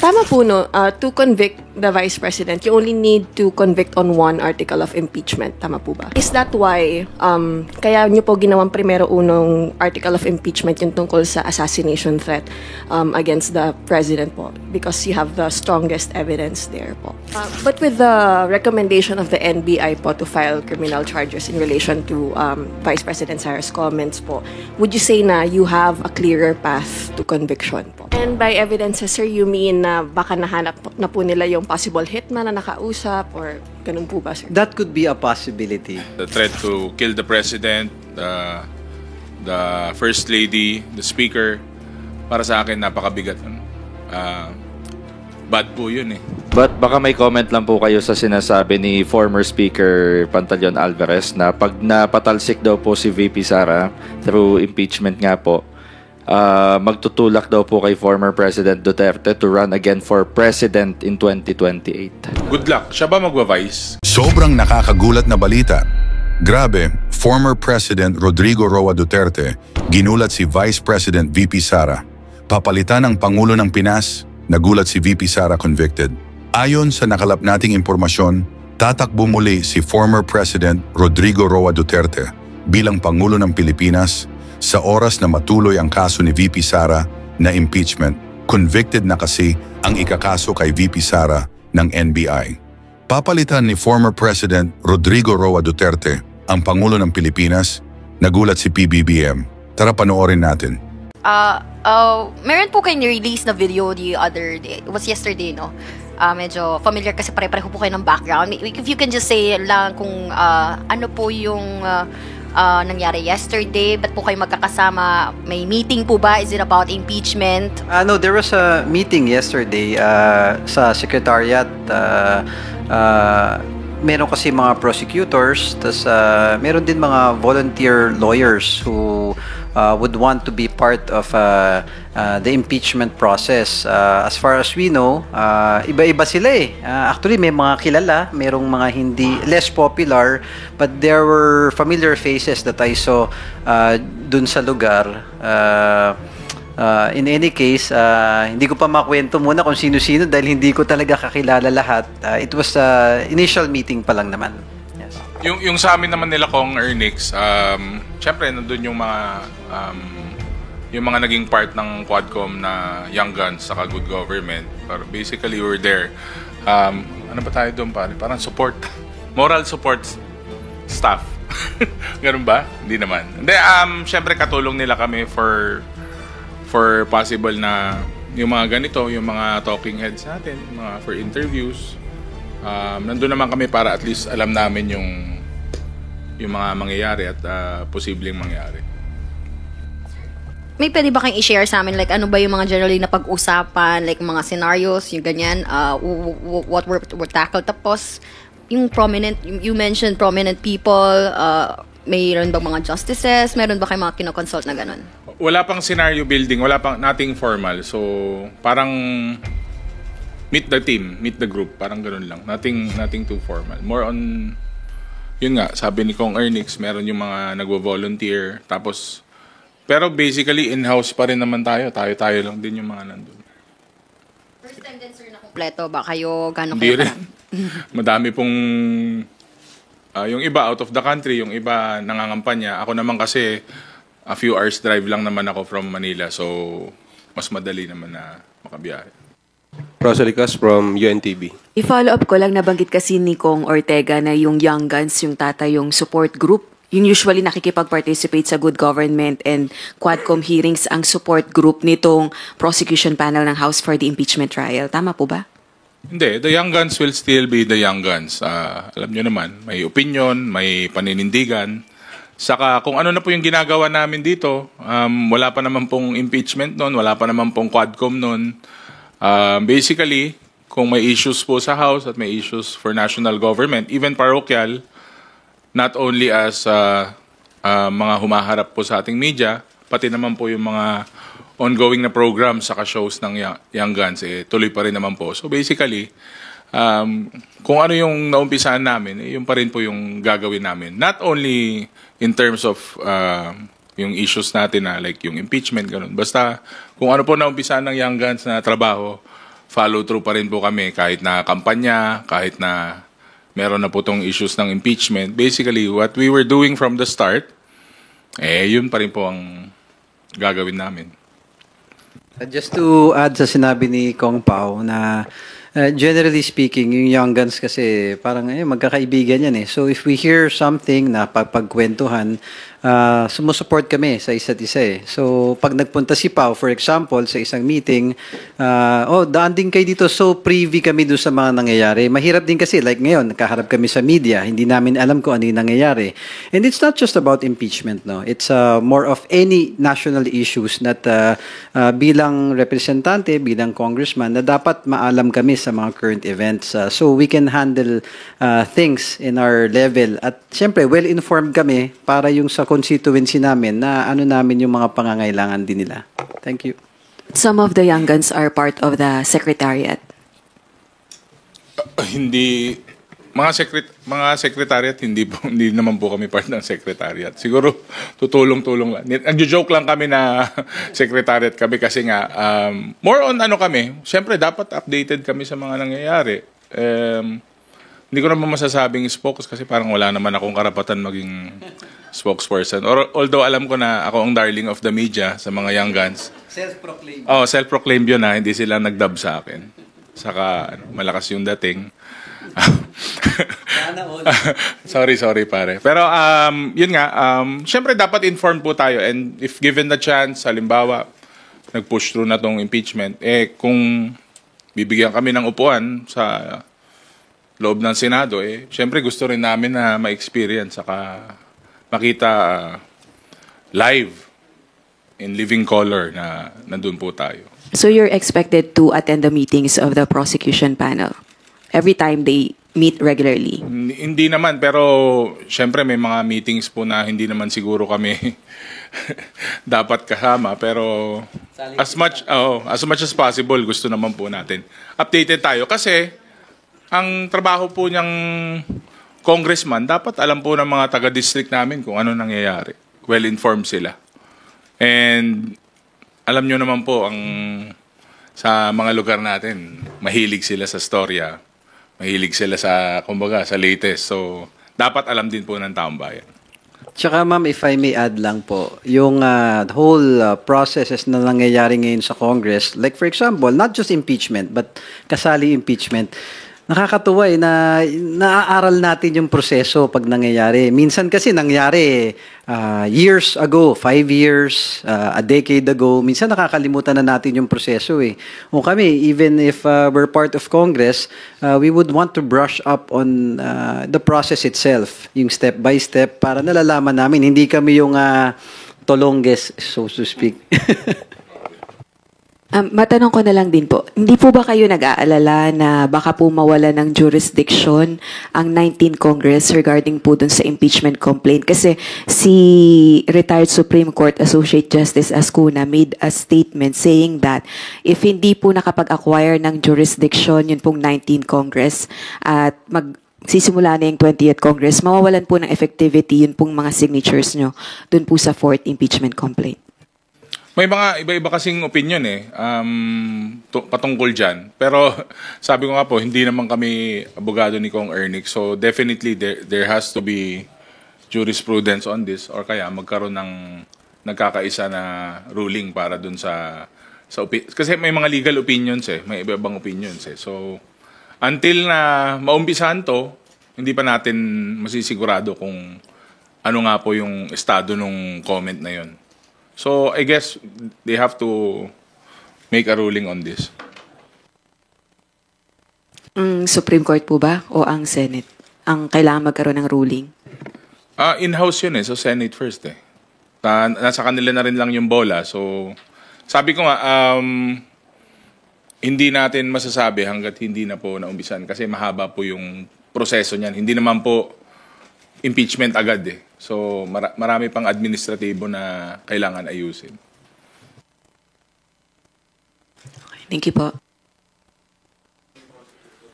Tama po, no? To convict the Vice President, you only need to convict on one article of impeachment. Tama po ba? Is that why kaya nyo po ginawang primero unong article of impeachment yung tungkol sa assassination threat against the President po? Because you have the strongest evidence there po. But with the recommendation of the NBI po to file criminal charges in relation to Vice President Sara's comments po, would you say na you have a clearer path to conviction po? And by evidences, sir, you mean na baka nahanap na po nila yung possible hitman na nakausap or ganun po ba, sir? That could be a possibility. The threat to kill the President, the First Lady, the Speaker, para sa akin napakabigat. Bad po yun eh. But baka may comment lang po kayo sa sinasabi ni former Speaker Pantaleon Alvarez na pag napatalsik daw po si VP Sara through impeachment nga po, magtutulak daw po kay former President Duterte to run again for President in 2028. Good luck. Siya ba magwa-vice? Sobrang nakakagulat na balita. Grabe, former President Rodrigo Roa Duterte ginulat si Vice President VP Sara. Papalitan ng Pangulo ng Pinas, nagulat si VP Sara convicted. Ayon sa nakalap nating impormasyon, tatakbo muli si former President Rodrigo Roa Duterte bilang Pangulo ng Pilipinas sa oras na matuloy ang kaso ni VP Sara na impeachment. Convicted na kasi ang ikakaso kay VP Sara ng NBI. Papalitan ni former President Rodrigo Roa Duterte ang Pangulo ng Pilipinas, nagulat si PBBM. Tara panoorin natin. Meron po kayo ni-release na video the other day. It was yesterday, no? Medyo familiar kasi pare-pareho po kayo ng background. If you can just say lang kung ano po yung nangyari yesterday, ba't po kayo magkakasama? May meeting po ba? Is it about impeachment? No, there was a meeting yesterday sa Secretariat. Meron kasi mga prosecutors, tas meron din mga volunteer lawyers who would want to be part of the impeachment process. As far as we know, iba-iba sila eh. Actually, may mga kilala, merong mga hindi, less popular, but there were familiar faces that I saw dun sa lugar. In any case, hindi ko pa makwento muna kung sino-sino dahil hindi ko talaga kakilala lahat. It was initial meeting pa lang naman. Yes. Yung sa amin naman nila Kong Ernix, syempre nandun yung mga naging part ng Quadcom na Young Guns saka Good Government. Pero basically, we're there. Ano ba tayo doon pare? Parang support. Moral support staff. Ganun ba? Hindi naman. Hindi, syempre katulong nila kami for possible na yung mga ganito, yung mga talking heads natin, mga for interviews. Nandun naman kami para at least alam namin yung mga mangyayari at posibleng mangyari. May pwede ba kayong i-share sa amin, like ano ba yung mga generally na pag-usapan, like mga scenarios, yung ganyan, what were tackled? Tapos, yung prominent, you mentioned prominent people, mayroon bang mga justices, meron ba kayong mga kinoconsult na ganun? Wala pang scenario building, wala pang nothing formal. So, parang meet the team, meet the group, parang ganun lang. Nothing too formal. More on, yun nga, sabi ni Kong Ernix, meron yung mga nagvo-volunteer, tapos pero basically, in-house pa rin naman tayo. Tayo lang din yung mga nandun. First time din, sir, na kompleto ba kayo? Gano'n Hindi kayo rin. Madami pong, yung iba out of the country, yung iba nangangampanya. Ako naman kasi, a few hours drive lang naman ako from Manila. So, mas madali naman na makabiyahe. Rosalicas from UNTV. I-follow up ko lang, nabanggit kasi ni Kong Ortega na yung Young Guns, yung yung support group. Yung usually nakikipag-participate sa Good Government and Quadcom hearings ang support group nitong prosecution panel ng House for the impeachment trial. Tama po ba? Hindi. The Young Guns will still be the Young Guns. Alam nyo naman, may opinion, may paninindigan. Saka kung ano na po yung ginagawa namin dito, wala pa naman pong impeachment noon, wala pa naman pong Quadcom noon. Basically, kung may issues po sa House at may issues for national government, even parochial, not only as mga humaharap po sa ating media, pati naman po yung mga ongoing na programs saka shows ng Young Guns, tuloy pa rin naman po. So basically, kung ano yung naumpisahan namin, yun pa rin po yung gagawin namin. Not only in terms of yung issues natin na like yung impeachment, ganun. Basta kung ano po naumpisahan ng Young Guns na trabaho, follow through pa rin po kami kahit na kampanya, kahit na meron na po tong issues ng impeachment. Basically, what we were doing from the start, yun pa rin po ang gagawin namin. Just to add sa sinabi ni Kong Pao na generally speaking, yung young guns kasi parang magkakaibigan yan eh. So if we hear something na pagkwentuhan, sumusupport kami sa isa't isa eh. So pag nagpunta si Pao, for example, sa isang meeting, daan din kayo dito, so privy kami doon sa mga nangyayari. Mahirap din kasi, like ngayon, nakaharap kami sa media, hindi namin alam kung ano yung nangyayari. And it's not just about impeachment, no? It's more of any national issues that bilang representante, bilang congressman, na dapat maalam kami sa mga current events. So we can handle things in our level. At syempre, well-informed kami para yung sa constituency namin na ano namin yung mga pangangailangan din nila. Thank you. Some of the young guns are part of the secretariat. Hindi mga secretariat hindi naman po kami part ng secretariat. Siguro tutulong-tulong lang. Nagjo-joke lang kami na secretariat kami kasi nga more on ano kami. Siyempre dapat updated kami sa mga nangyayari. Hindi ko naman masasabing spokes kasi parang wala naman akong karapatan maging spokesperson. Although alam ko na ako ang darling of the media sa mga young guns. Self-proclaimed. Self-proclaimed yun na hindi sila nag-dub sa akin. Saka malakas yung dating. sorry pare. Pero yun nga, syempre dapat informed po tayo and if given the chance, halimbawa, nag-push through na tong impeachment, kung bibigyan kami ng upuan sa loob ng Senado, syempre gusto rin namin na ma-experience saka makita live in living color na nandun po tayo. So you're expected to attend the meetings of the prosecution panel every time they meet regularly? Hindi naman, pero syempre may mga meetings po na hindi naman siguro kami dapat kasama, pero as much as possible gusto naman po natin updated tayo kasi ang trabaho po niyang congressman, dapat alam po ng mga taga-district namin kung ano nangyayari. Well-informed sila. And alam nyo naman po, sa mga lugar natin, mahilig sila sa storya. Mahilig sila sa, kumbaga, sa latest. So, dapat alam din po ng taong bayan. Tsaka ma'am, if I may add lang po, yung whole processes na nangyayari ngayon sa Congress, like for example, not just impeachment, but kasali impeachment, nakakatuwa na naaaral natin yung proseso pag nangyayari. Minsan kasi nangyari years ago, 5 years, a decade ago. Minsan nakakalimutan na natin yung proseso eh. O kami, even if we're part of Congress, we would want to brush up on the process itself, yung step by step, para nalalaman namin. Hindi kami yung tolongges, so to speak. Matanong ko na lang din po, hindi po ba kayo nag-aalala na baka po mawala ng jurisdiction ang 19th Congress regarding po dun sa impeachment complaint? Kasi si retired Supreme Court Associate Justice Ascuna made a statement saying that if hindi po nakapag-acquire ng jurisdiction yun pong 19th Congress at sisimula na yung 20th Congress, mawawalan po ng effectivity yun pong mga signatures nyo dun po sa 4th impeachment complaint. May mga iba-iba kasing opinion patungkol dyan. Pero sabi ko nga po, hindi naman kami abogado ni Kong Ernix. So definitely there has to be jurisprudence on this or kaya magkaroon ng nagkakaisa na ruling para dun sa kasi may mga legal opinions may iba-ibang opinions So until na maumpisahan to, hindi pa natin masisigurado kung ano nga po yung estado ng comment na yon. So, I guess they have to make a ruling on this. Supreme Court po ba o ang Senate? Ang kailangan magkaroon ng ruling? In-house yun so Senate first nasa kanila na rin lang yung bola. So, sabi ko nga, hindi natin masasabi hanggat hindi na po naumpisan kasi mahaba po yung proseso niyan. Hindi naman po impeachment agad So, marami pang administratibo na kailangan ayusin. Okay, thank you po.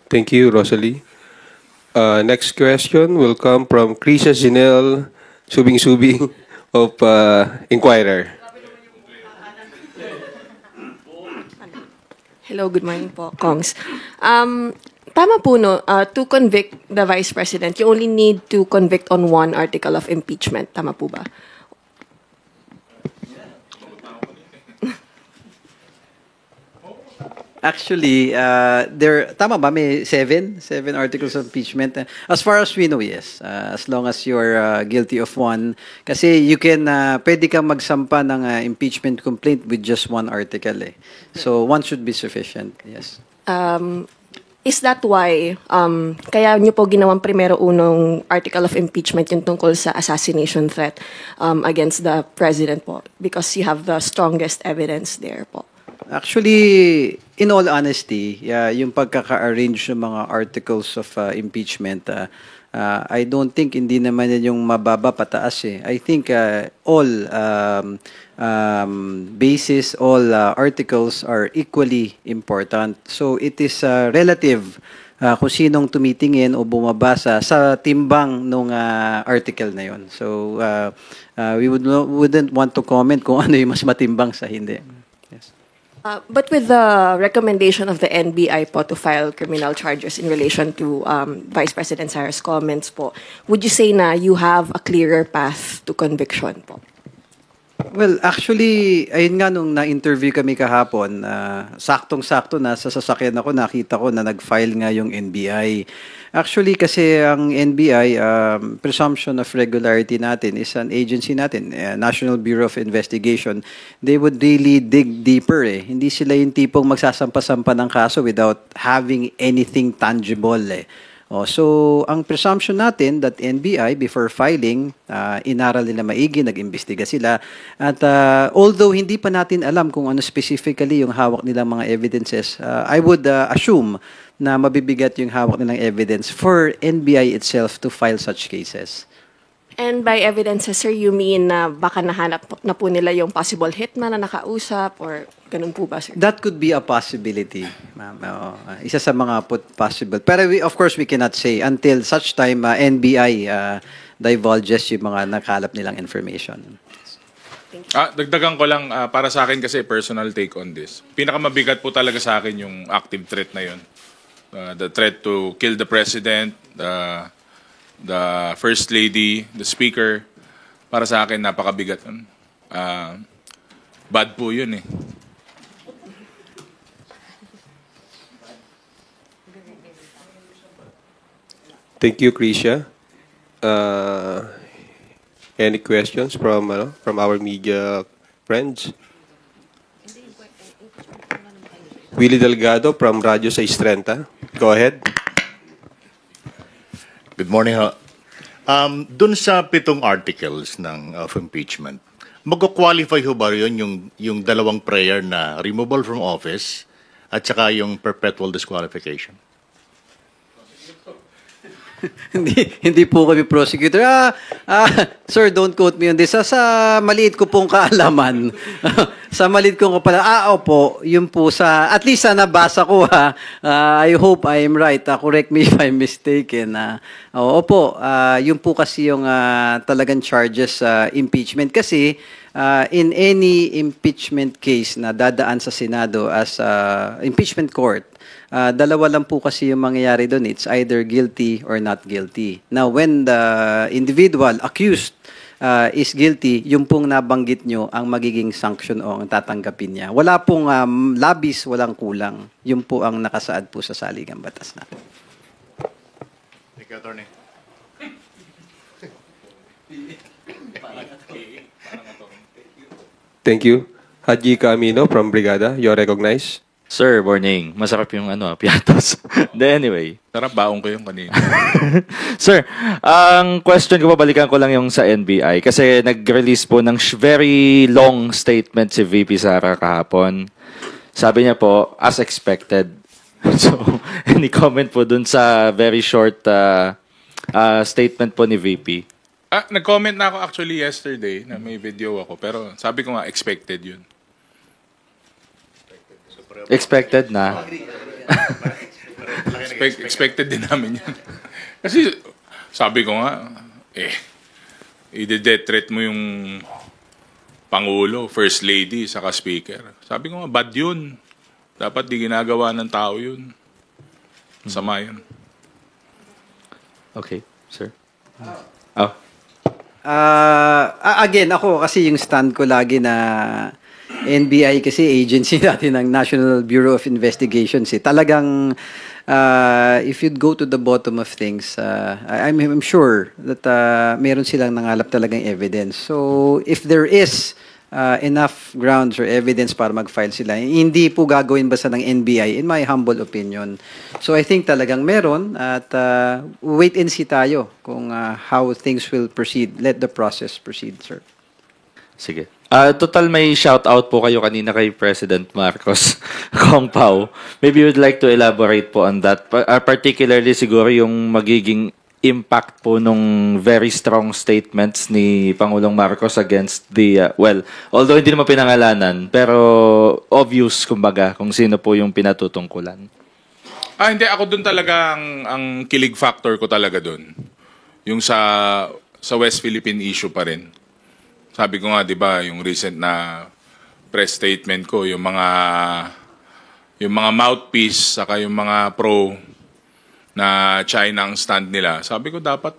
Thank you, Rosalie. Next question will come from Krisha Ginelle Subing-Subing of Inquirer. Hello, good morning po, Kongs. Tama po, no? To convict the Vice President, you only need to convict on one article of impeachment. Tama po ba? Actually, tama ba? May seven articles of impeachment. As far as we know, yes. As long as you're guilty of one. Kasi you can, pwede kang magsampa ng impeachment complaint with just one article eh. So, one should be sufficient, yes. Is that why kaya nyo po ginawang primero unong article of impeachment yung tungkol sa assassination threat against the president po? Because you have the strongest evidence there po. Actually, in all honesty, yung pagkaka-arrange ng mga articles of impeachment, I don't think hindi naman yan yung mababa pataas eh. I think all bases, all articles are equally important. So it is relative kung sinong tumitingin o bumabasa sa timbang nung article na yon. So we wouldn't want to comment kung ano yung mas matimbang sa hindi. Yes. But with the recommendation of the NBI po to file criminal charges in relation to Vice President Sara's comments po, would you say na you have a clearer path to conviction po? Well, actually, ayun nga nung na-interview kami kahapon, saktong-sakto na sa sasakyan ako, nakita ko na nag-file nga yung NBI. Actually, kasi ang NBI, presumption of regularity natin is an agency natin, National Bureau of Investigation. They would really dig deeper eh. Hindi sila yung tipong magsasampa-sampa ng kaso without having anything tangible eh. So, ang presumption natin that NBI, before filing, inaral nila maigi, nag-imbestiga sila. At although hindi pa natin alam kung ano specifically yung hawak nilang mga evidences, I would assume na mabibigat yung hawak nilang evidence for NBI itself to file such cases. And by evidences, sir, you mean na baka nahanap na po nila yung possible hitman na nakausap or ganun po ba, sir? That could be a possibility, ma'am. Isa sa mga possible. Pero of course, we cannot say until such time NBI divulges yung mga nakalap nilang information. Dagdagan ko lang, para sa akin kasi personal take on this. Pinakamabigat po talaga sa akin yung active threat na yun. The threat to kill the president, the First Lady, the Speaker, para sa akin, napakabigat. Bad po yun eh. Thank you, Krisha. Any questions from our media friends? Willie Delgado from Radyo 630. Go ahead. Good morning. Dun sa 7 articles of impeachment, magko-qualify ho ba yun yung dalawang prayer na removal from office at saka yung perpetual disqualification? hindi po kami prosecutor. Sir, don't quote me on this. Sa maliit ko pong kaalaman. Sa maliit ko pala, opo, yun po sa, at least sa nabasa ko I hope I am right. Correct me if I'm mistaken. Opo, yun po kasi yung talagang charges impeachment. Kasi in any impeachment case na dadaan sa Senado as impeachment court, dalawa lang po kasi yung mangyayari doon. It's either guilty or not guilty. Now, when the individual accused is guilty, yung pong nabanggit nyo ang magiging sanction o ang tatanggapin niya. Wala pong labis, walang kulang. Yung po ang nakasaad po sa saligang batas natin. Thank you, Attorney. Thank you. Haji Camino from Brigada. You're recognized. Sir, morning. Masarap yung piatos. Anyway. Sarap, baong ko yung kanina. Sir, ang question ko, babalikan ko lang yung sa NBI. Kasi nag-release po ng very long statement si VP Sara kahapon. Sabi niya po, as expected. So, any comment po dun sa very short statement po ni VP? Nag-comment na ako actually yesterday na may video ako. Pero sabi ko nga, expected yun. Expected na. Expected din namin yun. Kasi sabi ko nga, i-death threat mo yung Pangulo, First Lady, saka Speaker. Sabi ko nga, bad yun. Dapat di ginagawa ng tao yun. Masama yun. Okay, sir. Again, ako kasi yung stand ko lagi na NBI kasi agency natin ng National Bureau of Investigations. Talagang if you'd go to the bottom of things, I'm sure that meron silang nangalap talagang evidence. So if there is enough grounds or evidence para mag-file sila, hindi po gagawin basta ng NBI, in my humble opinion. So I think talagang meron at wait and see tayo kung how things will proceed. Let the process proceed, sir. Sige. Total may shout out po kayo kanina kay President Marcos Kong Pao. Maybe you would like to elaborate po on that. Particularly siguro yung magiging impact po nung very strong statements ni Pangulong Marcos against the, although hindi naman pinangalanan, pero obvious kumbaga kung sino po yung pinatutungkulan. Hindi. Ako dun talaga ang kilig factor ko talaga dun. Yung sa West Philippine issue pa rin. Sabi ko nga, di ba, yung recent na press statement ko, yung mga mouthpiece, saka yung mga pro na China ang stand nila. Sabi ko, dapat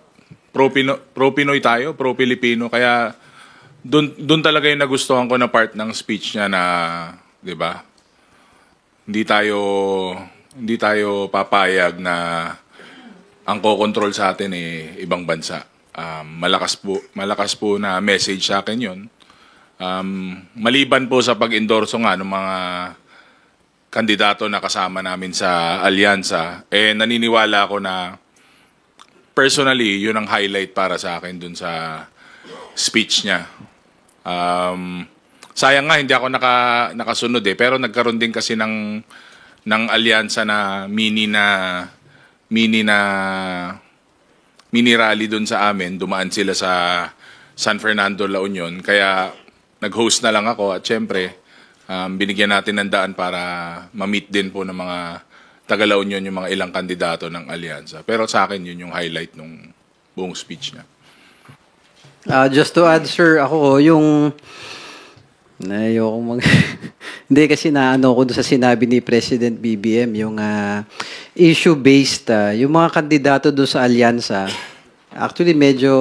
pro-Pinoy tayo, pro-Pilipino. Kaya dun talaga yung nagustuhan ko na part ng speech niya na, di ba, hindi tayo papayag na ang kokontrol sa atin ibang bansa. Malakas po na message sa akin yun. Maliban po sa pag-endorso nga ng mga kandidato na kasama namin sa alyansa, naniniwala ako na personally, yun ang highlight para sa akin dun sa speech niya. Sayang nga, hindi ako nakasunod pero nagkaroon din kasi ng alyansa na mini rally doon sa amin. Dumaan sila sa San Fernando, La Union. Kaya nag-host na lang ako at syempre binigyan natin ng daan para ma-meet din po ng mga taga La Union yung mga ilang kandidato ng alyansa. Pero sa akin yun yung highlight ng buong speech niya. Just to add, sir, ako yung hindi kasi naano ko doon sa sinabi ni President BBM, yung issue-based, yung mga kandidato doon sa alyansa. Actually, medyo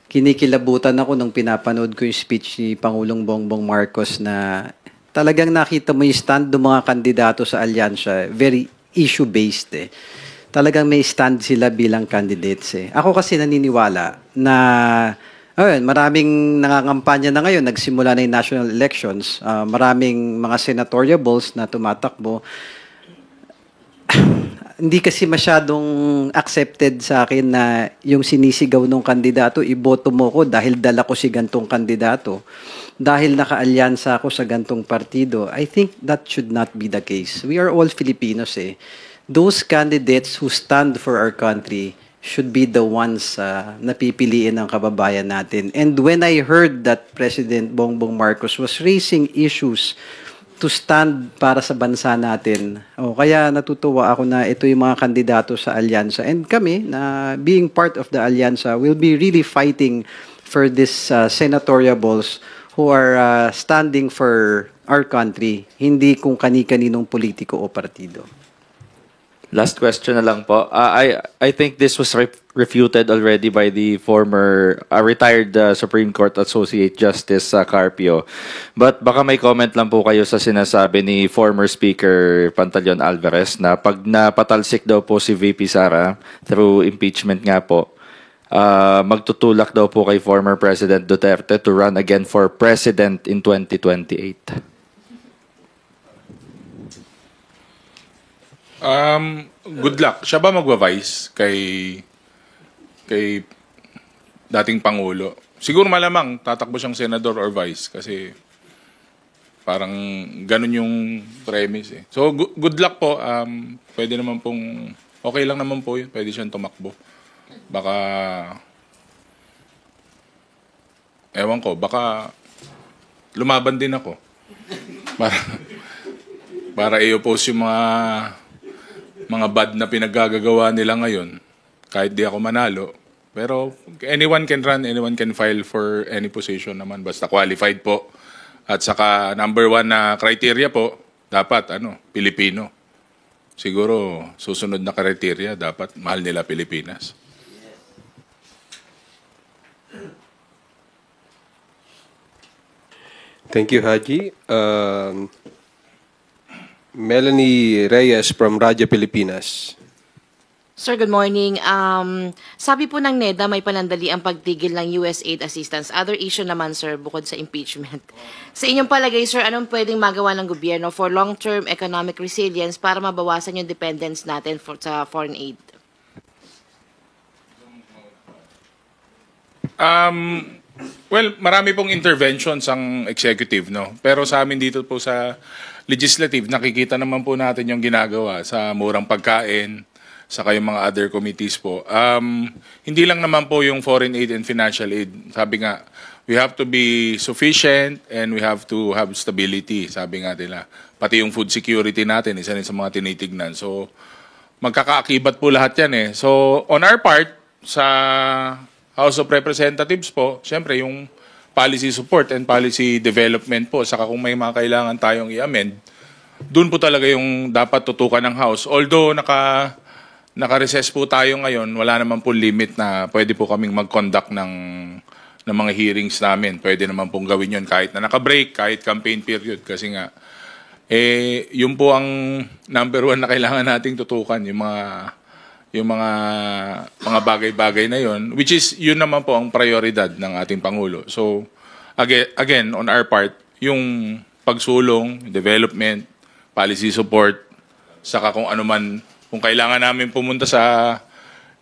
kinikilabutan ako nung pinapanood ko yung speech ni Pangulong Bongbong Marcos na talagang nakita mo yung stand ng mga kandidato sa alyansa, very issue-based Talagang may stand sila bilang candidates Ako kasi naniniwala na maraming nangangampanya na ngayon, nagsimula na yung national elections, maraming mga senatoriables na tumatakbo. Hindi kasi masyadong accepted sa akin na yung sinisigaw ng kandidato, iboto mo ko dahil dala ko si gantong kandidato. Dahil nakaalyansa ako sa gantong partido. I think that should not be the case. We are all Filipinos Those candidates who stand for our country should be the ones na pipiliin ng kababayan natin. And when I heard that President Bongbong Marcos was raising issues to stand para sa bansa natin, kaya natutuwa ako na ito yung mga kandidato sa alyansa. And kami, na being part of the alyansa, will be really fighting for this senatoriables who are standing for our country, hindi kung kani-kaninong politiko o partido. Last question na lang po. I think this was refuted already by the former retired Supreme Court Associate Justice Carpio. But baka may comment lang po kayo sa sinasabi ni former Speaker Pantaleon Alvarez na pag napatalsik daw po si VP Sara through impeachment nga po, magtutulak daw po kay former President Duterte to run again for president in 2028. Good luck. Siya ba magwa-vice kay dating Pangulo? Siguro malamang tatakbo siyang senador or vice kasi parang ganun yung premise So good luck po. Pwede naman pong okay lang naman po yun. Pwede siyang tumakbo. Baka ewan ko, baka lumaban din ako. Para i-oppose yung mga bad na pinaggagawa nila ngayon, kahit di ako manalo. Pero anyone can run, anyone can file for any position naman, basta qualified po. At saka number 1 na criteria po, dapat Pilipino. Siguro susunod na kriteria dapat mahal nila Pilipinas. Thank you, Haji. Melanie Reyes from Radyo Pilipinas. Sir, good morning. Sabi po ng NEDA may panandali ang pagtigil ng USAID assistance. Other issue naman, sir, bukod sa impeachment. Sa inyong palagay, sir, anong pwedeng magawa ng gobyerno for long-term economic resilience para mabawasan yung dependence natin sa foreign aid? Well, marami pong interventions ang executive, no? Pero sa amin dito po sa legislative, nakikita naman po natin yung ginagawa sa murang pagkain, saka yung mga other committees po. Hindi lang naman po yung foreign aid and financial aid. Sabi nga, we have to be sufficient and we have to have stability, sabi nga nila. Pati yung food security natin, isa rin sa mga tinitignan. So, magkakaakibat po lahat yan eh. So, on our part, sa House of Representatives po, siyempre yung policy support and policy development po, saka kung may mga kailangan tayong i-amend, dun po talaga yung dapat tutukan ng House. Although naka-recess po tayo ngayon, wala naman po limit na pwede po kaming mag-conduct ng mga hearings namin. Pwede naman pong gawin yun kahit na naka-break, kahit campaign period. Kasi nga, yun po ang number one na kailangan nating tutukan, yung mga bagay-bagay na yun, which is yun naman po ang prioridad ng ating Pangulo. So, again, on our part, yung pagsulong, development, policy support, saka kung ano man, kung kailangan namin pumunta sa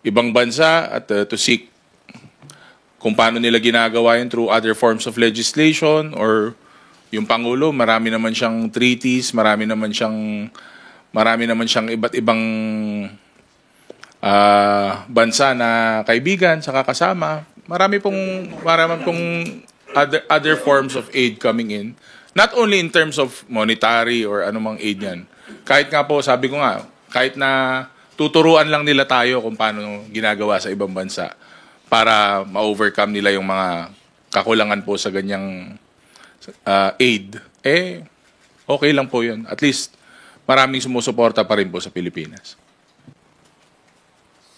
ibang bansa at to seek kung paano nila ginagawa yun through other forms of legislation, or yung Pangulo, marami naman siyang treaties, marami naman siyang iba't ibang bansa na kaibigan, saka kasama. Marami pong other forms of aid coming in. Not only in terms of monetary or anumang aid yan. Kahit nga po, sabi ko nga, kahit na tuturuan lang nila tayo kung paano ginagawa sa ibang bansa para ma-overcome nila yung mga kakulangan po sa ganyang aid, okay lang po yun. At least, maraming sumusuporta pa rin po sa Pilipinas.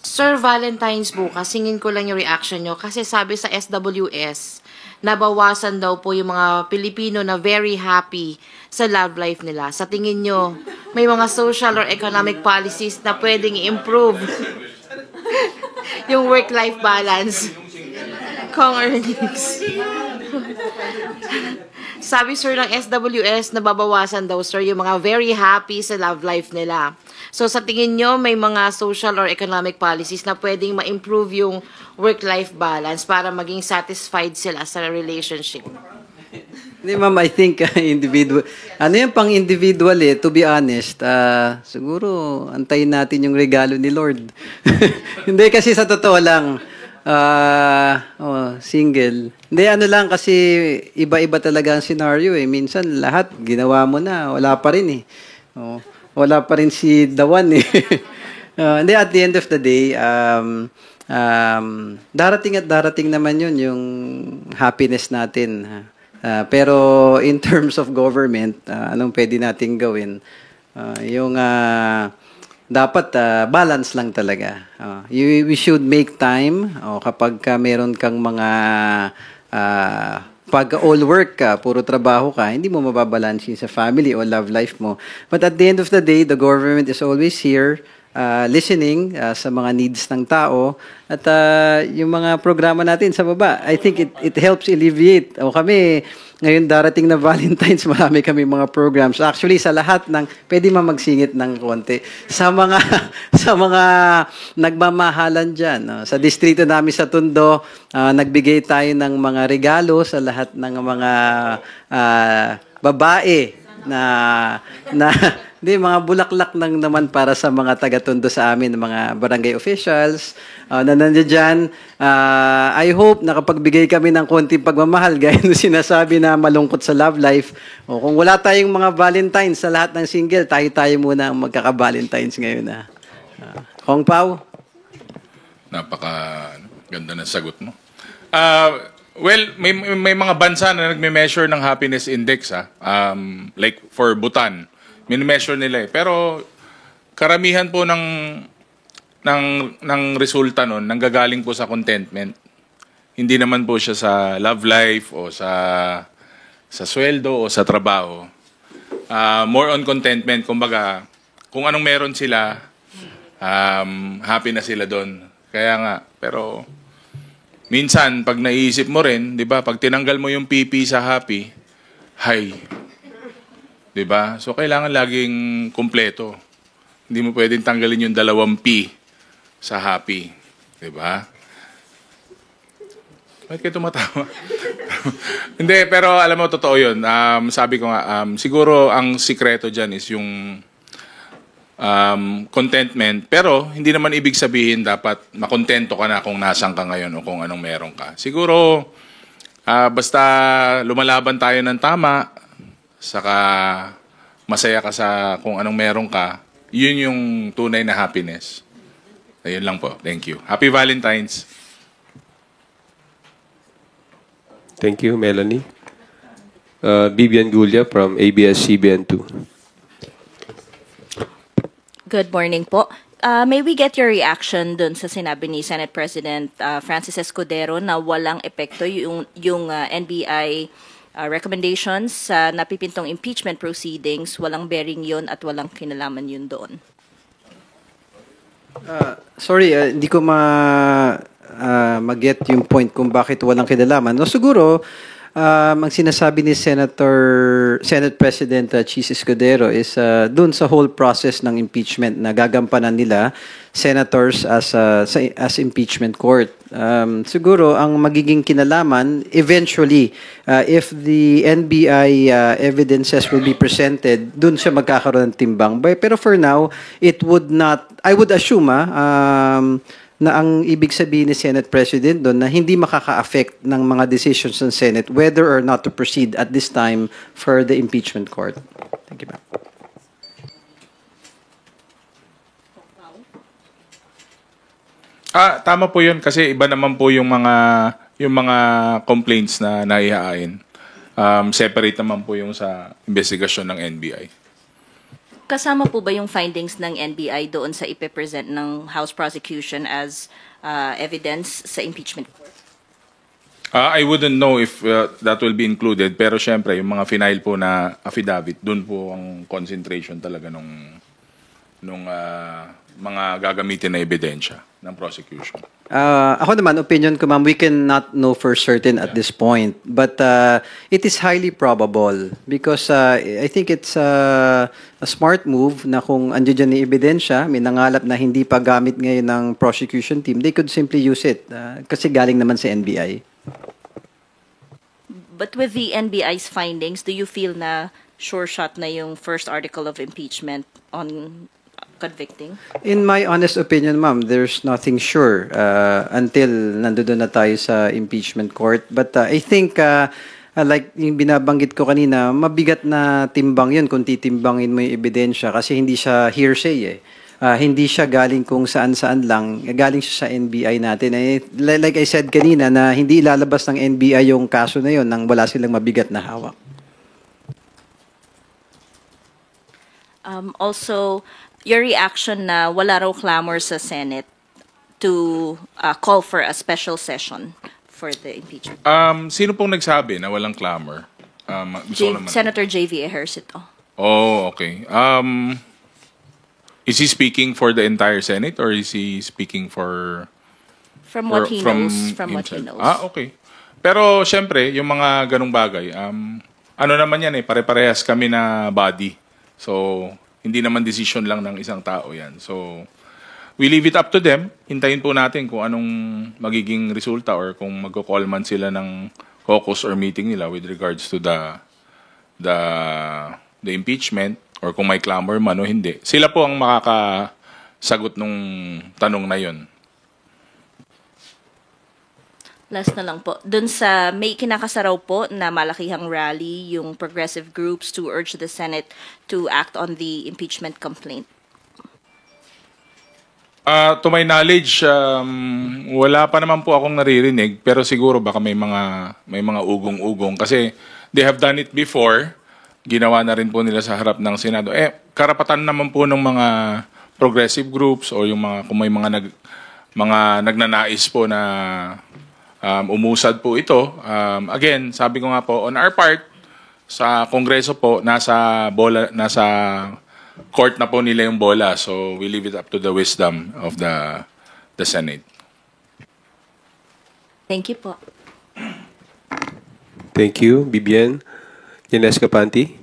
Sir, Valentine's bukas, singin ko lang yung reaction nyo kasi sabi sa SWS, nabawasan daw po yung mga Pilipino na very happy sa love life nila. Sa tingin nyo, may mga social or economic policies na pwedeng i-improve yung work-life balance. Kong earnings. Sabi, sir, ng SWS, nababawasan daw, sir, yung mga very happy sa love life nila. So, sa tingin nyo, may mga social or economic policies na pwedeng ma-improve yung work-life balance para maging satisfied sila sa relationship? Hindi, ma'am, I think individual. Ano yung pang individual to be honest, siguro antayin natin yung regalo ni Lord. Hindi, kasi sa totoo lang, single. Hindi, ano lang, kasi iba-iba talaga ang scenario Minsan lahat ginawa mo na, wala pa rin wala pa rin si the one Hindi, at the end of the day, darating at darating naman yun, yung happiness natin. Pero in terms of government, anong pwede nating gawin? Dapat balance lang talaga. We should make time kapag meron kang mga pag all work ka, puro trabaho ka, hindi mo mababalansin sa family o love life mo. But at the end of the day, the government is always here listening sa mga needs ng tao at yung mga programa natin sa baba, I think it helps alleviate. Kami, ngayon darating na Valentine's, marami kami mga programs. Actually, sa lahat ng, pwede magsingit ng konti. Sa mga nagmamahalan dyan. Sa distrito namin sa Tondo, nagbigay tayo ng mga regalo sa lahat ng mga babae na hindi, mga bulaklak nang naman para sa mga taga-Tondo sa amin, mga barangay officials na nandiyan dyan. I hope nakapagbigay kami ng konting pagmamahal gaya nung sinasabi na malungkot sa love life. Kung wala tayong mga Valentines sa lahat ng single, tayo muna ang magkaka-Valentines ngayon. Hong Pao? Napaka-ganda ng sagot mo. Well, may mga bansa na nagme-measure ng happiness index. Like for Bhutan, Minimeasure nila eh. Pero karamihan po ng resulta nun, nanggagaling po sa contentment. Hindi naman po siya sa love life o sa sweldo o sa trabaho. More on contentment. Kumbaga, kung anong meron sila, happy na sila doon. Kaya nga, pero minsan, pag naiisip mo rin, di ba, pag tinanggal mo yung PP sa happy, high. Di ba? So, kailangan laging kumpleto. Hindi mo pwedeng tanggalin yung 2 P sa happy. Di ba? Bakit kayo tumatawa? Hindi, pero alam mo, totoo yun. Sabi ko nga, siguro ang sikreto dyan is yung contentment. Pero, hindi naman ibig sabihin dapat makontento ka na kung nasan ka ngayon o kung anong meron ka. Siguro, basta lumalaban tayo ng tama, saka masaya ka sa kung anong meron ka, yun yung tunay na happiness. Ayun lang po. Thank you. Happy Valentine's. Thank you, Melanie. Bibian Gulia from ABS-CBN2. Good morning po. May we get your reaction dun sa sinabi ni Senate President Francis Escudero na walang epekto yung NBI recommendations sa napipintong impeachment proceedings, walang bearing yun at walang kinalaman yun doon? Sorry, hindi ko mag-get yung point kung bakit walang kinalaman. No, siguro, ang sinasabi ni Senate President Chis Escudero is dun sa whole process ng impeachment na gagampanan nila senators as impeachment court. Siguro, ang magiging kinalaman, eventually, if the NBI evidences will be presented, dun siya magkakaroon ng timbang. Pero for now, it would not, I would assume, na ang ibig sabihin ni Senate President doon na hindi makaka-affect ng mga decisions ng Senate whether or not to proceed at this time for the impeachment court. Thank you, ma'am. Tama po 'yun kasi iba naman po yung mga complaints na naihain. Separate naman po yung sa investigasyon ng NBI. Kasama po ba yung findings ng NBI doon sa ipe-present ng House prosecution as evidence sa impeachment court? I wouldn't know if that will be included, pero syempre yung mga final po na affidavit, doon po ang concentration talaga nung mga gagamitin na ebidensya ng prosecution. Ako naman, opinion ko, ma'am, we cannot know for certain at this point. But it is highly probable because I think it's a smart move na kung andyan dyan yung ebidensya, may nangalap na hindi pa gamit ngayon ng prosecution team, they could simply use it kasi galing naman sa NBI. But with the NBI's findings, do you feel na sure shot na yung first article of impeachment on convicting? In my honest opinion, ma'am, there's nothing sure until nandoon na tayo sa impeachment court. But I think, like yung binabanggit ko kanina, mabigat na timbang yun kung titimbangin mo yung ebidensya kasi hindi siya hearsay eh. Hindi siya galing kung saan-saan lang, galing siya sa NBI natin. Like I said kanina na hindi ilalabas ng NBI yung kaso na yun nang wala silang mabigat na hawak. Also, your reaction na wala raw clamor sa Senate to call for a special session for the impeachment? Sino pong nagsabi na walang clamor? Senator J.V. Ejercito. Oh, okay. Is he speaking for the entire Senate or is he speaking for... From what he knows. From what he knows. Okay. Pero, syempre, yung mga ganung bagay, ano naman yan eh, pare-parehas kami na body. So, hindi naman decision lang ng isang tao yan. So, we leave it up to them. Hintayin po natin kung anong magiging resulta or kung magko-call man sila ng caucus or meeting nila with regards to the impeachment or kung may clamor man o hindi. Sila po ang makakasagot nung tanong na yun. Last na lang po. Dun sa may kinakasaraw po na malakihang rally yung progressive groups to urge the Senate to act on the impeachment complaint. To my knowledge, wala pa naman po akong naririnig pero siguro baka may mga ugong-ugong kasi they have done it before ginawa na rin po nila sa harap ng Senado. Karapatan naman po ng mga progressive groups o yung mga kung may mga nagnanais po na umusad po ito. Again, sabi ko nga po, on our part, sa Kongreso po, nasa court na po nila yung bola. So we leave it up to the wisdom of the Senate. Thank you po. Thank you, Bibian. Ines Capanti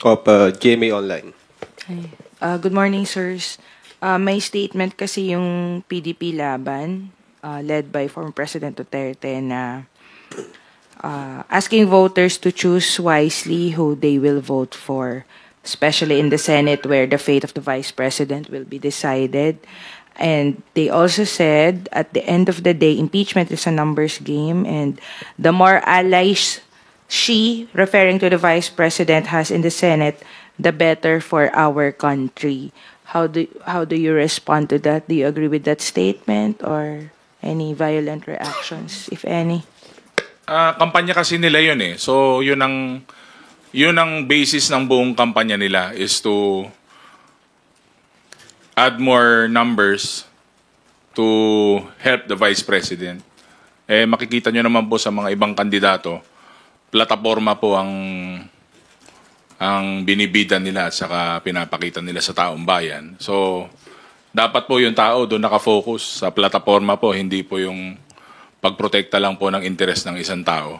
of GMA Online. Good morning, sirs. May statement kasi yung PDP Laban, led by former President Duterte, na asking voters to choose wisely who they will vote for, especially in the Senate where the fate of the Vice President will be decided. And they also said, at the end of the day, impeachment is a numbers game, and the more allies she, referring to the Vice President, has in the Senate, the better for our country. How do you respond to that? Do you agree with that statement, or any violent reactions, if any? Kampanya kasi nila yun eh. So yun ang basis ng buong kampanya nila is to add more numbers to help the Vice President. Makikita nyo naman po sa mga ibang kandidato, plataforma po ang binibidan nila at saka pinapakita nila sa taong bayan. So dapat po yung tao doon nakafocus sa plataforma po, hindi po yung pagprotekta lang po ng interes ng isang tao.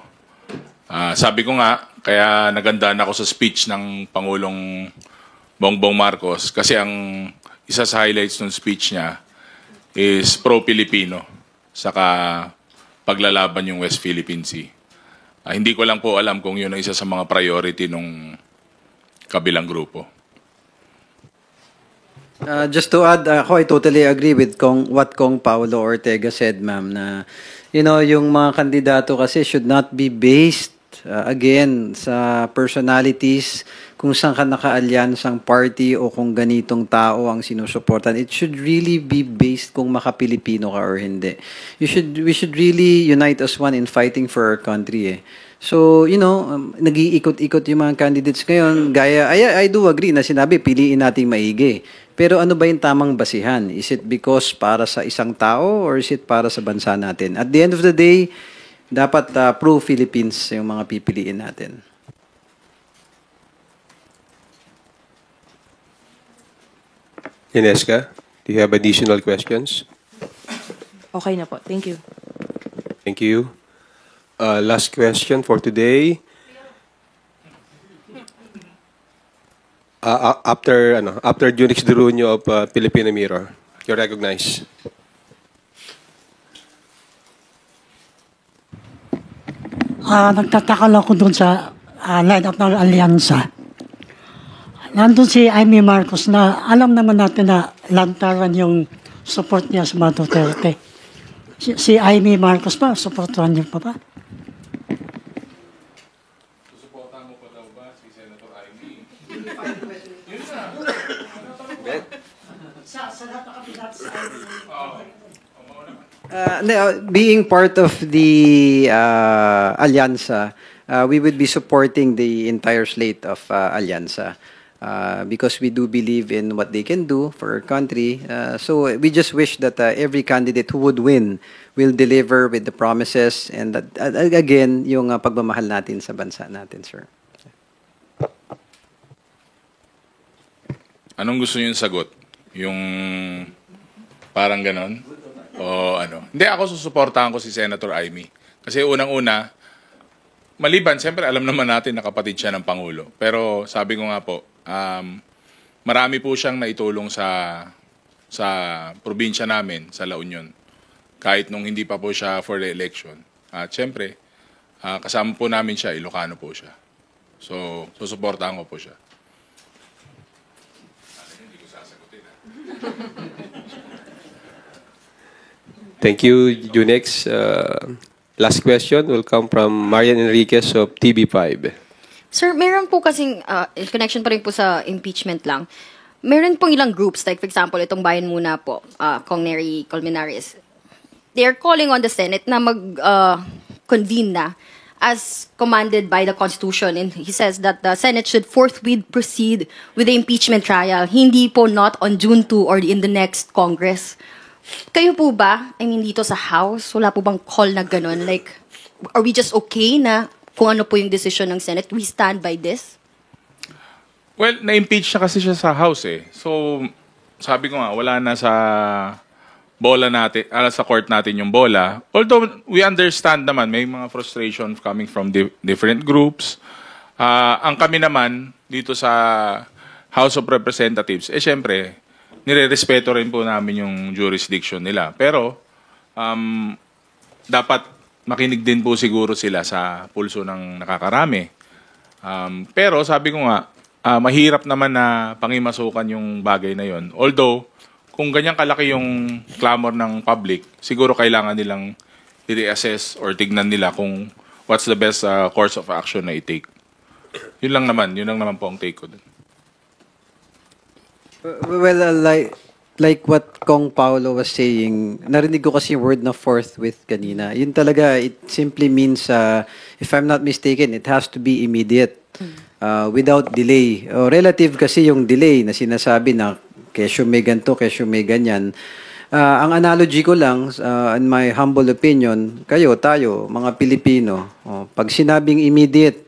Sabi ko nga, kaya nagandaan ako sa speech ng Pangulong Bongbong Marcos kasi ang isa sa highlights ng speech niya is pro-Pilipino saka paglalaban yung West Philippine Sea. Hindi ko lang po alam kung yun ang isa sa mga priority nung kabilang grupo. Just to add, I totally agree with what Kong Paulo Ortega said, ma'am, na yung mga kandidato kasi should not be based again sa personalities, kung saan ka naka-alyansang party o kung ganitong tao ang sinusuportan. It should really be based kung maka-Pilipino ka or hindi. We should really unite as one in fighting for our country. So, nag-iikot-ikot yung mga candidates ngayon. Gaya, I do agree na sinabi, piliin nating maigi. Pero ano ba yung tamang basihan? Is it because para sa isang tao or is it para sa bansa natin? At the end of the day, dapat pro-Philippines yung mga pipiliin natin. Inesca, do you have additional questions? Okay na po. Thank you. Thank you. Last question for today. After Junix Duruño of Filipino Mirror, you're recognized. Nagtataka lang ako dun sa line-up ng alyansa. Nandun si Amy Marcos na alam naman natin na lantaran yung support niya sa mga Duterte. Si Amy Marcos ba? Supportuhan niyo pa ba? Susuportahan mo pa daw ba si Senator Amy? Being part of the Alyansa, we would be supporting the entire slate of Alyansa because we do believe in what they can do for our country. So we just wish that every candidate who would win will deliver with the promises and that, again, yung pagmamahal natin sa bansa natin, sir. Anong gusto niyo yung sagot? Yung parang ganon? O ano? Hindi, ako susuportahan ko si Senator Amy. Kasi unang-una, maliban, siyempre alam naman natin na kapatid siya ng Pangulo. Pero sabi ko nga po, marami po siyang naitulong sa probinsya namin, sa La Union. Kahit nung hindi pa po siya for the election. At siyempre, kasama po namin siya, Ilocano po siya. So, susuportahan ko po siya. Hindi ko sasagutin. Thank you, Junix. Last question will come from Marian Enriquez of TV5. Sir, meron po kasing, in connection pa rin po sa impeachment lang, meron pong ilang groups, like for example, itong Bayan Muna po, Kong Neri Colmenares, they are calling on the Senate na mag-convene na as commanded by the Constitution. And he says that the Senate should forthwith proceed with the impeachment trial. Hindi po not on June 2 or in the next Congress. Kayo po ba, I mean, dito sa House, wala po bang call na ganun? Like, are we just okay na kung ano po yung decision ng Senate? We stand by this? Well, na-impeach na kasi siya sa House eh. So, sabi ko nga, wala na sa bola natin, sa court natin yung bola. Although we understand naman, may mga frustration coming from different groups. Ang kami naman, dito sa House of Representatives, syempre, nire-respeto rin po namin yung jurisdiction nila. Pero, dapat makinig din po siguro sila sa pulso ng nakakarami. Pero sabi ko nga, mahirap naman na pangimasukan yung bagay na yon. Although, kung ganyan kalaki yung clamor ng public, siguro kailangan nilang i-reassess or tignan nila kung what's the best course of action na i-take. Yun lang naman po ang take ko dun. Well, like what Kong Paulo was saying, narinig ko kasi yung word na forthwith kanina. Yun talaga, it simply means, if I'm not mistaken, it has to be immediate, without delay. Relative kasi yung delay na sinasabi na kesyo may ganito, kesyo may ganyan. Ang analogy ko lang, in my humble opinion, tayo, mga Pilipino, pag sinabing immediate,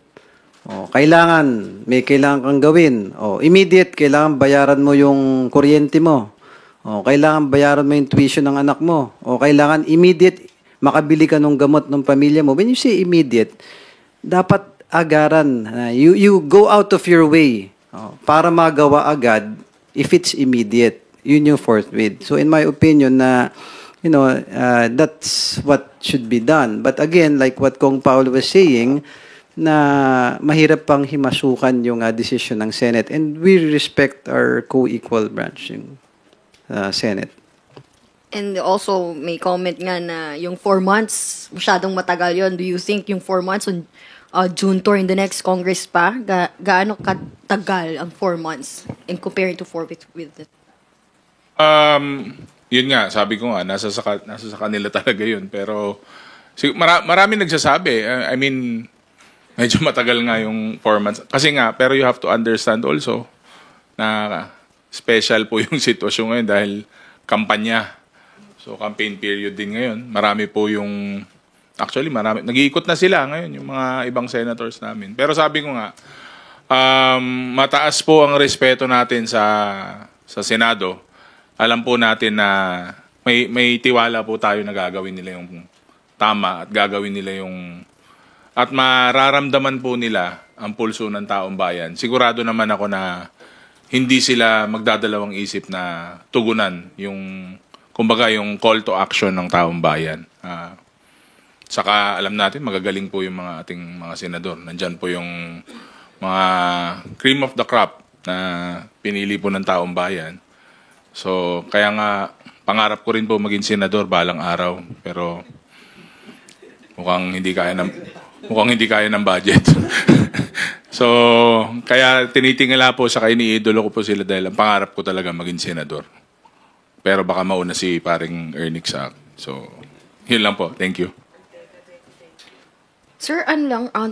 may kailangan kang gawin. Immediate, kailangan bayaran mo yung kuryente mo. Kailangan bayaran mo yung tuition ng anak mo. Kailangan immediate, makabili ka ng gamot ng pamilya mo. When you say immediate, dapat agaran. You go out of your way para magawa agad. If it's immediate, yun yung forthwith. So in my opinion that's what should be done. But again, like what Kong Paulo was saying, na mahirap pang himasukan yung decision ng Senate. And we respect our co-equal branch, yung Senate. And also, may comment nga na yung 4 months, masyadong matagal yon. Do you think yung 4 months on June tour in the next Congress pa, gaano katagal ang 4 months in comparing to 4 with it? Yun nga, sabi ko nga, nasa sa kanila talaga yun. Pero marami nagsasabi. I mean, medyo matagal nga yung 4 months. Kasi nga, pero you have to understand also na special po yung sitwasyon ngayon dahil kampanya. So, campaign period din ngayon. Marami po yung actually, nag-iikot na sila ngayon, yung mga ibang senators namin. Pero sabi ko nga, mataas po ang respeto natin sa Senado. Alam po natin na may tiwala po tayo na gagawin nila yung tama at gagawin nila yung... At mararamdaman po nila ang pulso ng taong bayan. Sigurado naman ako na hindi sila magdadalawang isip na tugunan yung, kumbaga, yung call to action ng taong bayan. Saka alam natin, magagaling po yung mga ating mga senador. Nandyan po yung mga cream of the crop na pinili po ng taong bayan. So, kaya nga, pangarap ko rin po maging senador balang araw. Pero mukhang hindi kaya ng budget. So, kaya tinitingala po sa iniidolo ko po sila dahil ang pangarap ko talaga maging senador. Pero baka mauna si paring Ernix sa akin. So, yun lang po. Thank you. Sir,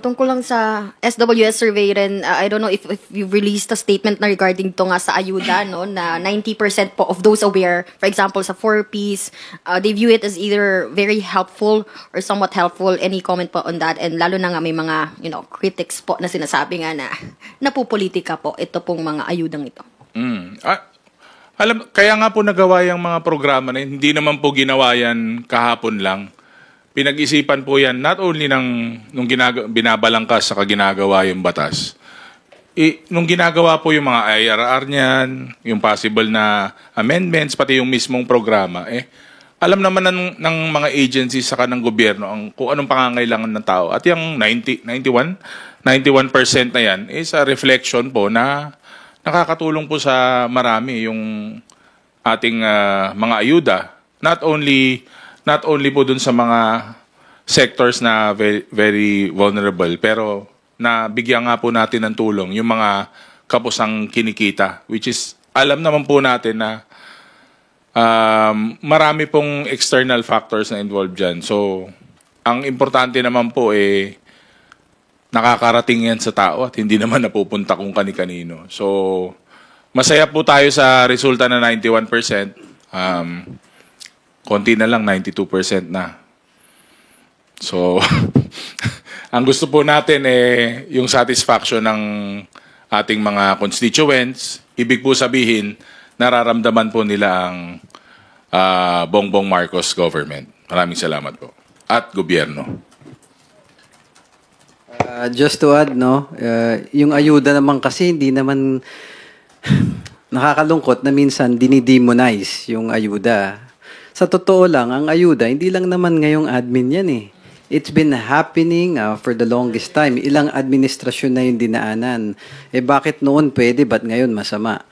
tungkol lang sa SWS survey rin, I don't know if you've released a statement na regarding to nga sa ayuda, no, na 90% po of those aware, for example, sa 4Ps, they view it as either very helpful or somewhat helpful. Any comment po on that? And lalo na nga may mga, critics po na sinasabi nga na napupolitika po ito pong mga ayudang ito. Kaya nga po nagawa yung mga programa na hindi naman po ginawa yan kahapon lang. Pinag-isipan po yan not only nung binabalangkas sa ginagawa yung batas. Nung ginagawa po yung mga IRR niyan, yung possible na amendments, pati yung mismong programa, alam naman ng mga agencies saka ng gobyerno kung anong pangangailangan ng tao. At yung 91% na yan is a reflection po na nakakatulong po sa marami yung ating mga ayuda. Not only po dun sa mga sectors na very, very vulnerable, pero nabigyan nga po natin ng tulong yung mga kapusang kinikita, which is, alam naman po natin na marami pong external factors na involved dyan. So, ang importante naman po nakakarating yan sa tao at hindi naman napupunta kung kani-kanino. So, masaya po tayo sa resulta na 91%. Konti na lang, 92% na. So, ang gusto po natin yung satisfaction ng ating mga constituents. Ibig po sabihin, nararamdaman po nila ang Bongbong Marcos government. Maraming salamat po. At gobyerno. Just to add, yung ayuda naman kasi hindi naman nakakalungkot na minsan dinidemonize yung ayuda. Sa totoo lang, ang ayuda, hindi lang naman ngayong admin yan eh. It's been happening for the longest time. Ilang administrasyon na yung dinaanan. Bakit noon pwede, ba't ngayon masama?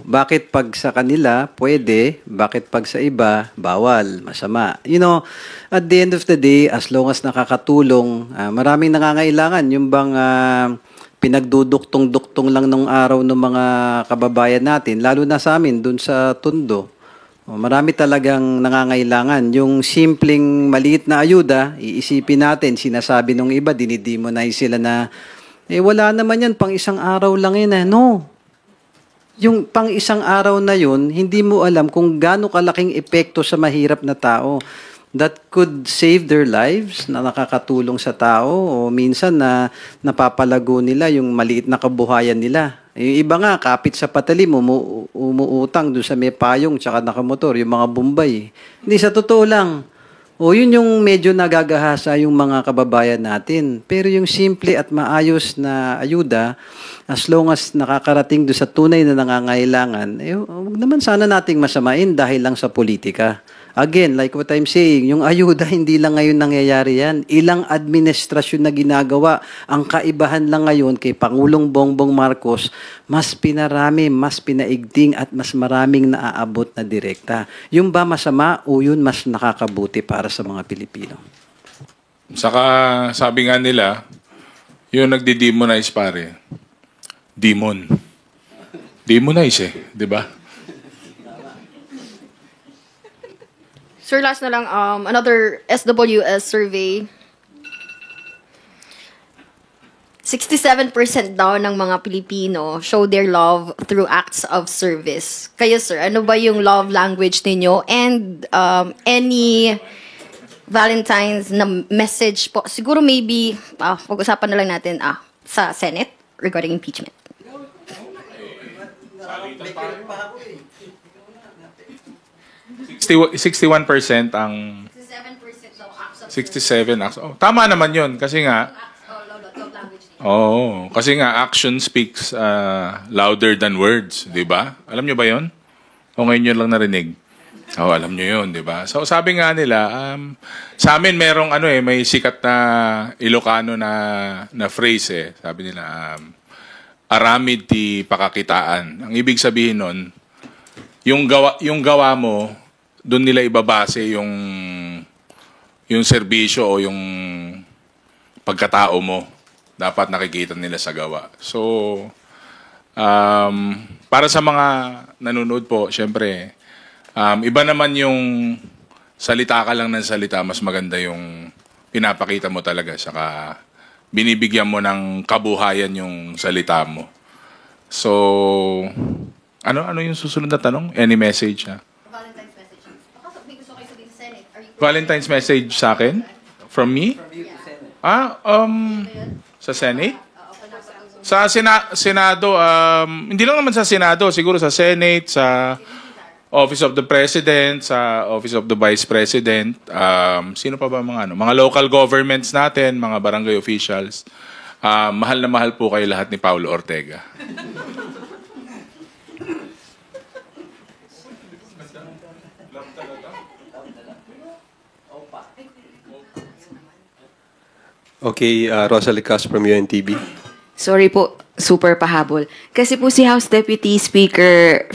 Bakit pag sa kanila pwede, bakit pag sa iba bawal, masama? At the end of the day, as long as nakakatulong, maraming nangangailangan. Yung bang pinagduduktong-duktong lang nung araw ng mga kababayan natin, lalo na sa amin, dun sa Tondo. Marami talagang nangangailangan. Yung simpleng maliit na ayuda, iisipin natin, sinasabi nung iba, dinidemonize sila na, wala naman yan, pang isang araw lang yun. No. Yung pang isang araw na yun, hindi mo alam kung gaano kalaking epekto sa mahirap na tao that could save their lives, na nakakatulong sa tao, o minsan na napapalago nila yung maliit na kabuhayan nila. Yung iba nga, kapit sa patalim, umuutang doon sa may payong tsaka nakamotor, yung mga Bombay. Hindi, sa totoo lang. Yun yung medyo nagagahasa yung mga kababayan natin. Pero yung simple at maayos na ayuda, as long as nakakarating doon sa tunay na nangangailangan, huwag naman sana nating masamain dahil lang sa politika. Again, like what I'm saying, yung ayuda, hindi lang ngayon nangyayari yan. Ilang administrasyon na ginagawa. Ang kaibahan lang ngayon kay Pangulong Bongbong Marcos, mas pinarami, mas pinaigting at mas maraming naaabot na direkta. Yung ba masama o yun mas nakakabuti para sa mga Pilipino? Saka sabi nga nila, yung nagdi-demonize pare, demon. Demonize di ba? Sir, last na lang, another SWS survey. 67% daw ng mga Pilipino show their love through acts of service. Kayo, sir, ano ba yung love language ninyo? And any Valentine's na message po? Siguro maybe, pag-usapan na lang natin sa Senate regarding impeachment. 61% ang 67 acts. Tama naman 'yon kasi nga kasi nga action speaks louder than words, 'di ba? Alam niyo ba 'yon? O ngayon niyo lang narinig? Alam niyo 'yon, 'di ba? So sabi nga nila, sa amin merong may sikat na Ilocano na phrase Sabi nila aramid ti pakakitaan. Ang ibig sabihin nun, yung gawa mo doon nila ibabase yung serbisyo o yung pagkatao mo. Dapat nakikita nila sa gawa. So, para sa mga nanonood po, syempre, iba naman yung salita ka lang ng salita, mas maganda yung pinapakita mo talaga. Saka binibigyan mo ng kabuhayan yung salita mo. So, ano yung susunod na tanong? Any message? Valentine's message sa akin? From me? Sa Senate? Sa Senado, hindi lang naman sa Senado, siguro sa Senate, sa Office of the President, sa Office of the Vice President, sino pa ba mga local governments natin, mga barangay officials. Mahal na mahal po kayo lahat ni Paulo Ortega. Okay, Rosalie Cas from UNTV. Sorry po, super pahabol. Kasi po si House Deputy Speaker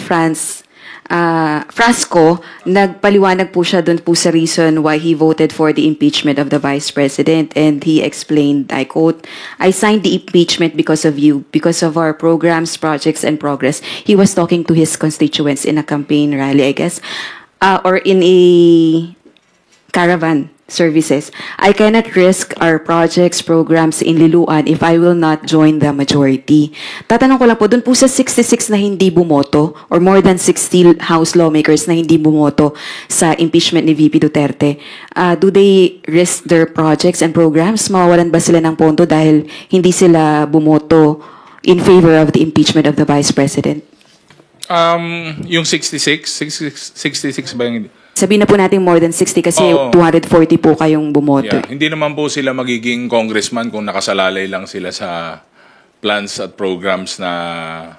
Frasco, nagpaliwanag po siya doon po sa reason why he voted for the impeachment of the Vice President. And he explained, I quote, "I signed the impeachment because of you, because of our programs, projects, and progress." He was talking to his constituents in a campaign rally, I guess, or in a caravan. services. I cannot risk our projects, programs in Liloan if I will not join the majority. Tatanong ko lang po, dun po sa 66 na hindi bumoto or more than 60 House lawmakers na hindi bumoto sa impeachment ni VP Duterte, do they risk their projects and programs? Mawawalan ba sila ng pondo dahil hindi sila bumoto in favor of the impeachment of the Vice President? Yung 66 ba yung... Sabihin na po natin more than 60 kasi 240 po kayong bumoto. Yeah, hindi naman po sila magiging congressman kung nakasalalay lang sila sa plans at programs na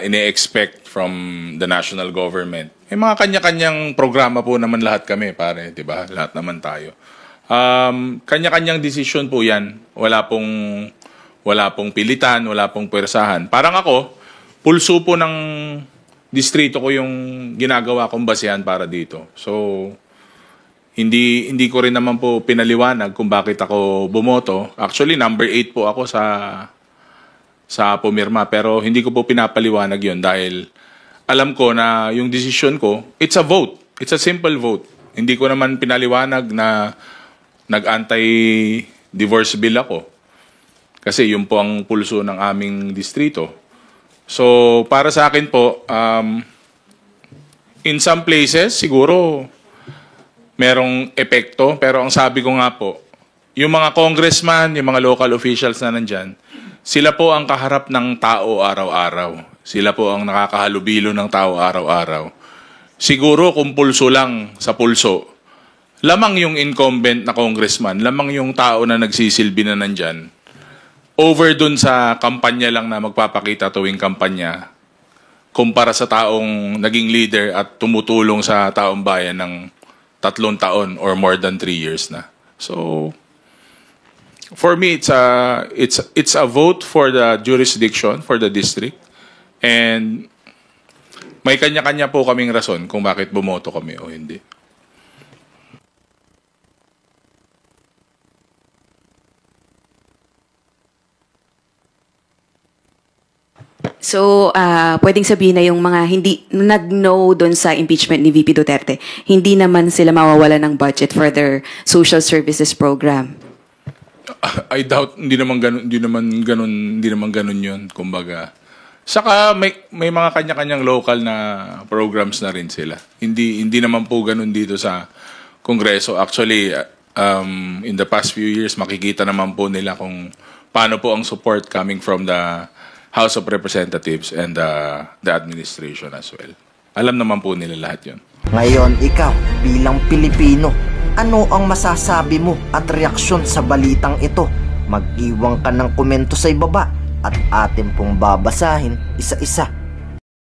ine-expect from the national government. May mga kanya-kanyang programa po naman lahat kami, pare, 'di ba? Lahat naman tayo. Kanya-kanyang decision po 'yan. Wala pong pilitan, wala pong puwersahan. Parang ako, pulso po ng distrito ko yung ginagawa kong basehan para dito. So, hindi ko rin naman po pinaliwanag kung bakit ako bumoto. Actually, number 8 po ako sa pumirma. Pero hindi ko po pinapaliwanag yon dahil alam ko na yung decision ko, it's a vote. It's a simple vote. Hindi ko naman pinaliwanag na nag-anti-divorce bill ako. Kasi yun po ang pulso ng aming distrito. So, para sa akin po, in some places, siguro, merong epekto. Pero ang sabi ko nga po, yung mga congressman, yung mga local officials na nandyan, sila po ang kaharap ng tao araw-araw. Sila po ang nakakahalubilo ng tao araw-araw. Siguro kung pulso lang sa pulso, lamang yung incumbent na congressman, lamang yung tao na nagsisilbi na nandyan, over dun sa kampanya lang na magpapakita tuwing kampanya kumpara sa taong naging leader at tumutulong sa taong bayan ng 3 taon or more than 3 years na. So, for me, it's a vote for the jurisdiction, for the district. And may kanya-kanya po kaming rason kung bakit bumoto kami o hindi. So, pwedeng sabihin na yung mga hindi nag-no doon sa impeachment ni VP Duterte, hindi naman sila mawawala ng budget for their social services program. I doubt hindi naman ganun yun, kumbaga. Saka may mga kanya-kanyang local na programs na rin sila. Hindi naman po ganun dito sa Kongreso. Actually, in the past few years makikita naman po nila kung paano po ang support coming from the House of Representatives and the administration as well. Alam naman po nila lahat yun. Ngayon, ikaw, bilang Pilipino, ano ang masasabi mo at reaksyon sa balitang ito? Mag-iwan ka ng komento sa ibaba at atin pong babasahin isa-isa.